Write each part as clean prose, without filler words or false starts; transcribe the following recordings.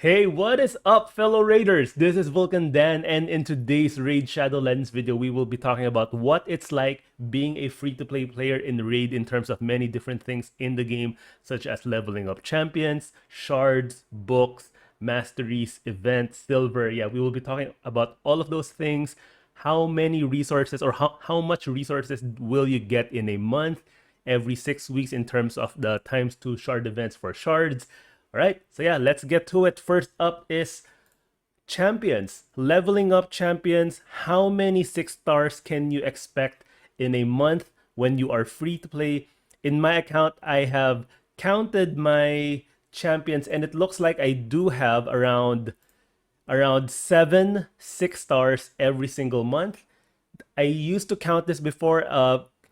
Hey, what is up, fellow raiders? This is Vulcan Dan, and in today's Raid Shadowlands video, we will be talking about what it's like being a free-to-play player in Raid in terms of many different things in the game, such as leveling up champions, shards, books, masteries, events, silver. Yeah, we will be talking about all of those things. How many resources or how much resources will you get in a month, every 6 weeks in terms of the times 2 shard events for shards. All right, so yeah, let's get to it. First up is champions. Leveling up champions. How many 6 stars can you expect in a month when you are free to play? In my account, I have counted my champions, and it looks like I do have around 7 6 stars every single month. I used to count this before.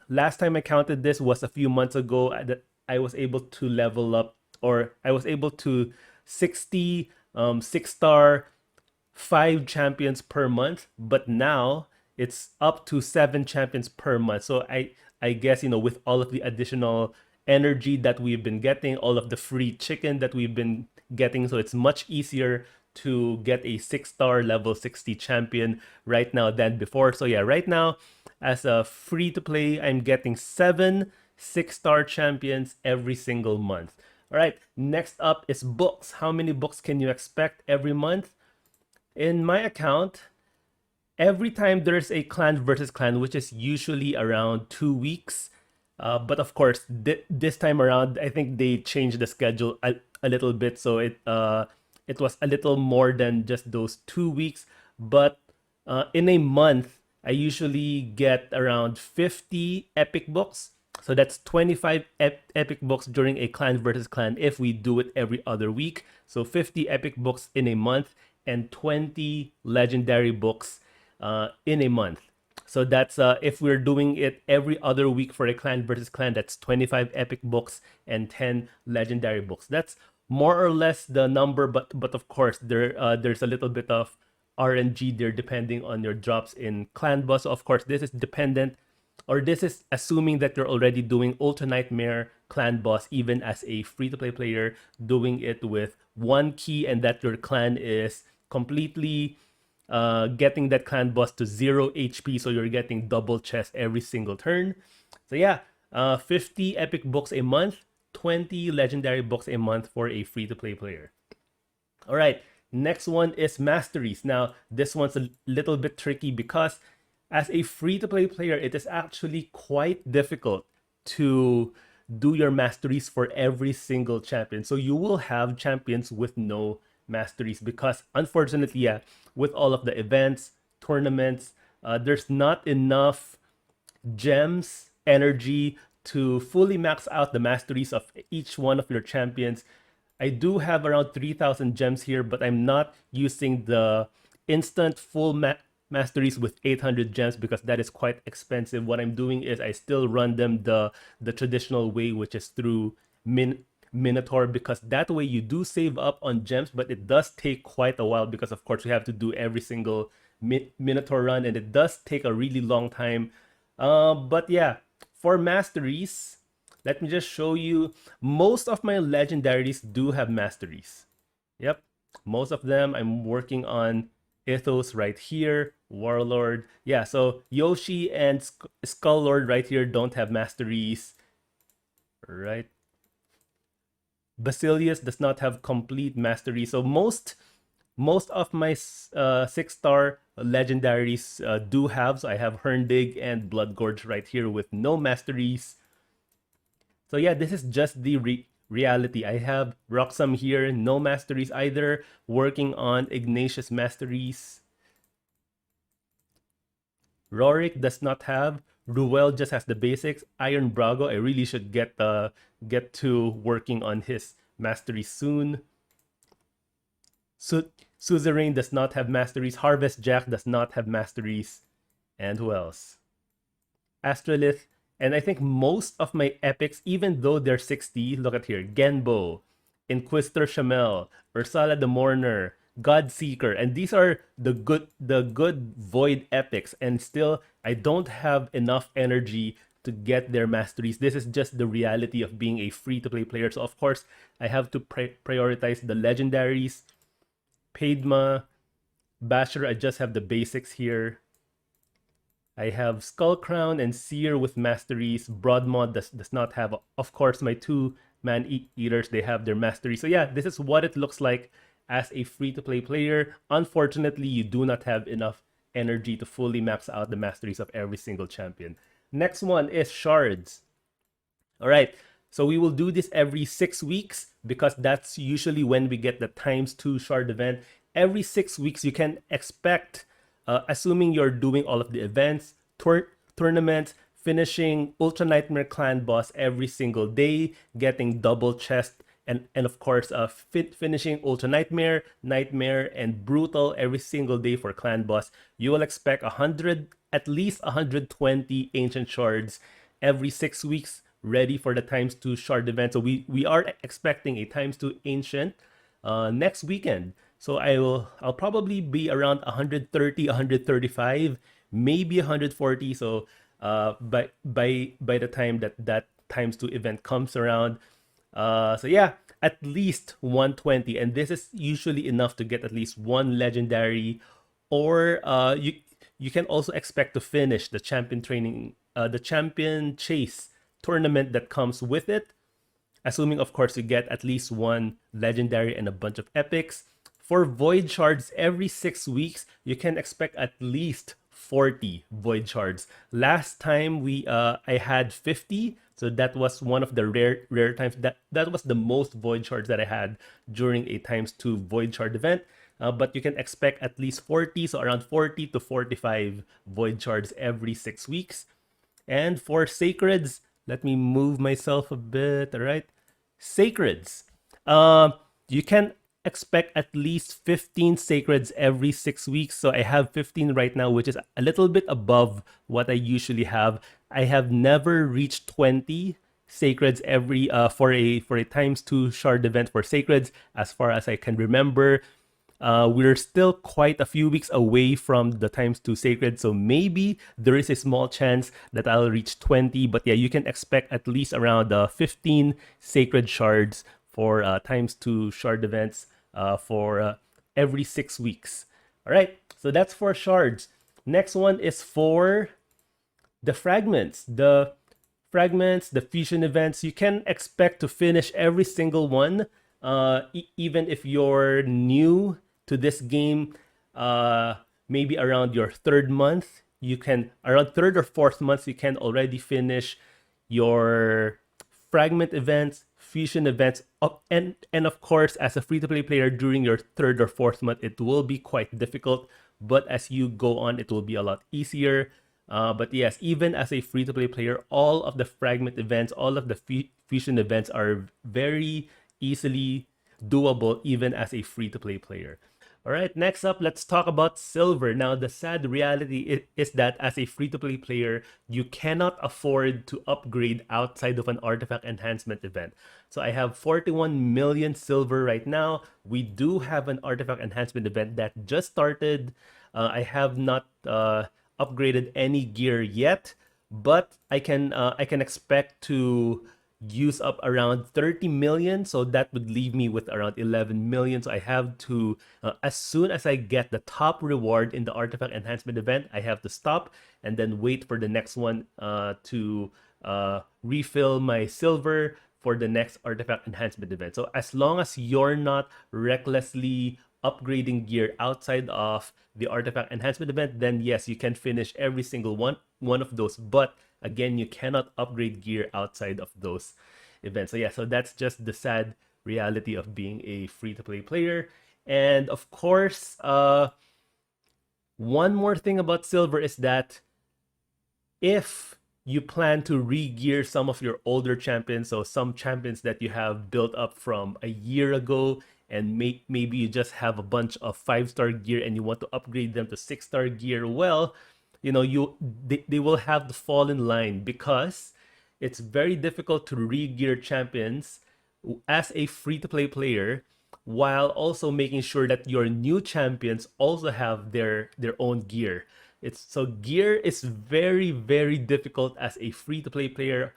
Last time I counted this was a few months ago. That I was able to level up, or I was able to 60 6 star 5 champions per month. But now it's up to 7 champions per month. So I guess with all of the additional energy that we've been getting, all of the free chicken that we've been getting, so it's much easier to get a 6 star level 60 champion right now than before. So yeah, right now as a free to play, I'm getting 7 6 star champions every single month. All right, next up is books. How many books can you expect every month? In my account, every time there's a clan versus clan, which is usually around 2 weeks. But of course, this time around, I think they changed the schedule a little bit, so it was a little more than just those 2 weeks. But in a month, I usually get around 50 epic books. So that's 25 epic books during a clan versus clan if we do it every other week. So 50 epic books in a month and 20 legendary books in a month. So that's if we're doing it every other week for a clan versus clan, that's 25 epic books and 10 legendary books. That's more or less the number, but of course there's a little bit of RNG there depending on your drops in clan boss. So of course, this is dependent, or this is assuming that you're already doing Ultra Nightmare clan boss even as a free-to-play player, doing it with one key, and that your clan is completely getting that clan boss to 0 HP, so you're getting double chest every single turn. So yeah, 50 epic books a month, 20 legendary books a month for a free-to-play player. All right, next one is Masteries. Now, this one's a little bit tricky because as a free-to-play player, it is actually quite difficult to do your masteries for every single champion. So you will have champions with no masteries because unfortunately, yeah, with all of the events, tournaments, there's not enough gems, energy to fully max out the masteries of each one of your champions. I do have around 3,000 gems here, but I'm not using the instant full masteries with 800 gems because that is quite expensive. What I'm doing is I still run them the traditional way, which is through Minotaur, because that way you do save up on gems, but it does take quite a while because of course you have to do every single Minotaur run, and it does take a really long time. But yeah, for masteries, let me just show you. Most of my legendaries do have masteries. Yep, most of them. I'm working on Ethos right here, Warlord. Yeah, so Yoshi and Skull Lord right here don't have masteries, right? Basilius does not have complete mastery. So most of my 6 star legendaries do have. So I have Herndig and Bloodgorge right here with no masteries. So yeah, this is just the reality. I have Roxam here, no masteries either, working on Ignatius masteries. Rorik does not have. Ruel just has the basics. Iron Brago, I really should get to working on his mastery soon. Suzerain does not have masteries. Harvest Jack does not have masteries. And who else? Astrolith. And I think most of my epics, even though they're 60, look at here. Genbo, Inquisitor Shamel, Ursula the Mourner, Godseeker, and these are the good void epics, and still I don't have enough energy to get their masteries. This is just the reality of being a free-to-play player. So of course, I have to prioritize the legendaries. Padma, Basher, I just have the basics here. I have Skull Crown and Seer with Masteries. Broadmod does not have, of course, my two man-eaters. They have their Masteries. So yeah, this is what it looks like as a free-to-play player. Unfortunately, you do not have enough energy to fully max out the Masteries of every single champion. Next one is Shards. All right, so we will do this every 6 weeks because that's usually when we get the ×2 shard event. Every 6 weeks, you can expect, assuming you're doing all of the events, tournaments, finishing Ultra Nightmare Clan boss every single day, getting double chest, and of course, finishing Ultra Nightmare, Nightmare, and Brutal every single day for Clan boss. You will expect at least 120 Ancient Shards every 6 weeks, ready for the ×2 shard event. So we are expecting a ×2 Ancient next weekend. So I'll probably be around 130, 135, maybe 140. So by the time that ×2 event comes around, so yeah, at least 120, and this is usually enough to get at least one legendary, or you can also expect to finish the the champion chase tournament that comes with it, assuming of course you get at least one legendary and a bunch of epics. For void shards, every 6 weeks you can expect at least 40 void shards. Last time I had 50, so that was one of the rare times. That was the most void shards that I had during a ×2 void shard event. But you can expect at least 40, so around 40 to 45 void shards every 6 weeks. And for sacreds, let me move myself a bit. All right, sacreds. You can expect at least 15 sacreds every 6 weeks. So I have 15 right now, which is a little bit above what I usually have. I have never reached 20 sacreds every for a ×2 shard event for sacreds, as far as I can remember. We're still quite a few weeks away from the ×2 sacred, so maybe there is a small chance that I'll reach 20. But yeah, you can expect at least around 15 sacred shards for ×2 shard events for every 6 weeks. All right, so that's for shards. Next one is for the fragments. The fusion events, you can expect to finish every single one, even if you're new to this game. Maybe around your third month, around third or fourth month, you can already finish your fragment events, fusion events, and of course, as a free-to-play player during your third or fourth month, it will be quite difficult. But as you go on, it will be a lot easier. But yes, even as a free-to-play player, all of the fragment events, all of the fusion events are very easily doable, even as a free-to-play player. All right, next up, let's talk about silver. Now, the sad reality is that as a free-to-play player, you cannot afford to upgrade outside of an artifact enhancement event. So I have 41 million silver right now. We do have an artifact enhancement event that just started. I have not upgraded any gear yet, but I can expect to use up around 30 million, so that would leave me with around 11 million. So I have to, as soon as I get the top reward in the artifact enhancement event, I have to stop and then wait for the next one to refill my silver for the next artifact enhancement event. So as long as you're not recklessly upgrading gear outside of the artifact enhancement event, then yes, you can finish every single one of those. But again, you cannot upgrade gear outside of those events. So yeah, so that's just the sad reality of being a free-to-play player. And of course, one more thing about silver is that if you plan to re-gear some of your older champions, so some champions that you have built up from a year ago, and maybe you just have a bunch of 5-star gear and you want to upgrade them to 6-star gear, well, you know, they will have to fall in line, because it's very difficult to re-gear champions as a free-to-play player, while also making sure that your new champions also have their own gear. So gear is very, very difficult as a free-to-play player.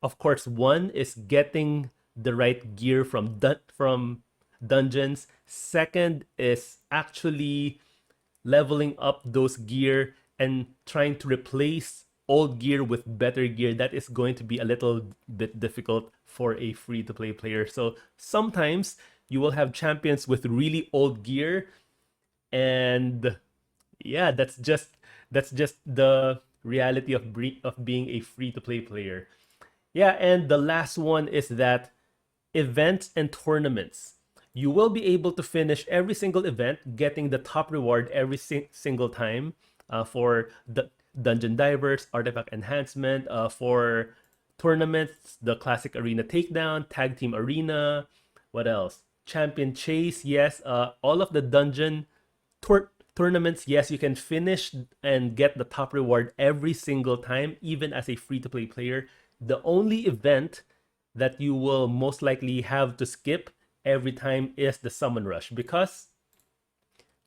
Of course, one is getting the right gear from dungeons. Second is actually leveling up those gear and trying to replace old gear with better gear. That is going to be a little bit difficult for a free to play player. So sometimes you will have champions with really old gear, and yeah, that's just the reality of being a free to play player. Yeah, and the last one is that events and tournaments. You will be able to finish every single event, getting the top reward every single time for the dungeon divers, artifact enhancement, for tournaments, the classic arena takedown, tag team arena, what else? Champion chase, yes. All of the dungeon tournaments, yes, you can finish and get the top reward every single time, even as a free to play player. The only event that you will most likely have to skip every time is the summon rush, because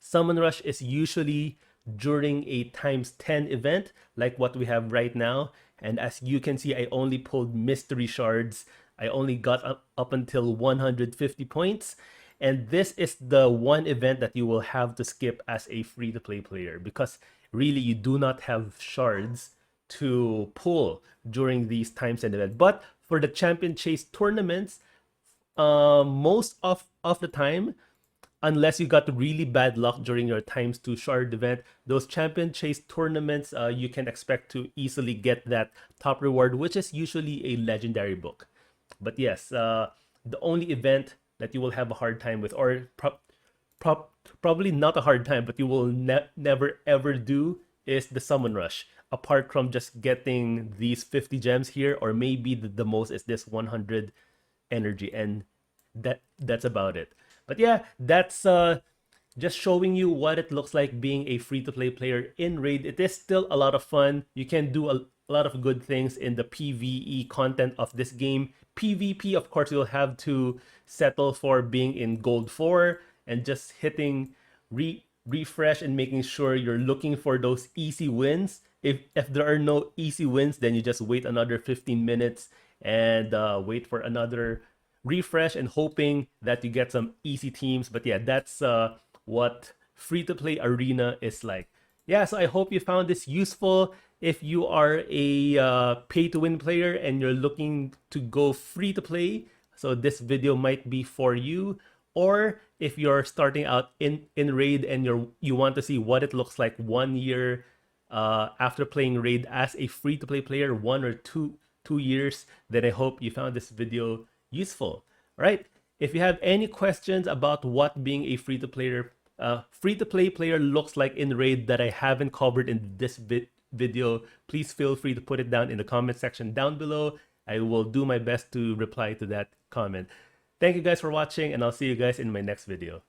summon rush is usually during a times 10 event like what we have right now. And as you can see, I only pulled mystery shards. I only got up until 150 points. And this is the one event that you will have to skip as a free to play player, because really you do not have shards to pull during these times and events. But for the champion chase tournaments, most of the time, unless you got really bad luck during your times 2 shard event, those champion chase tournaments, you can expect to easily get that top reward, which is usually a legendary book. But yes, the only event that you will have a hard time with, or probably not a hard time, but you will never ever do, is the summon rush. Apart from just getting these 50 gems here, or maybe the most is this 100 energy, and that's about it. But yeah, that's just showing you what it looks like being a free to play player in Raid. It is still a lot of fun. You can do a lot of good things in the PvE content of this game. PvP, of course, you'll have to settle for being in gold 4 and just hitting refresh and making sure you're looking for those easy wins. If there are no easy wins, then you just wait another 15 minutes and wait for another refresh and hoping that you get some easy teams. But yeah, that's what free to play arena is like. Yeah, so I hope you found this useful. If you are a pay to win player and you're looking to go free to play, so this video might be for you. Or if you're starting out in Raid and you want to see what it looks like 1 year after playing Raid as a free to play player, 1 or 2 years, then I hope you found this video useful. All right. If you have any questions about what being a free to play player looks like in Raid that I haven't covered in this video, please feel free to put it down in the comment section down below. I will do my best to reply to that comment. Thank you guys for watching, and I'll see you guys in my next video.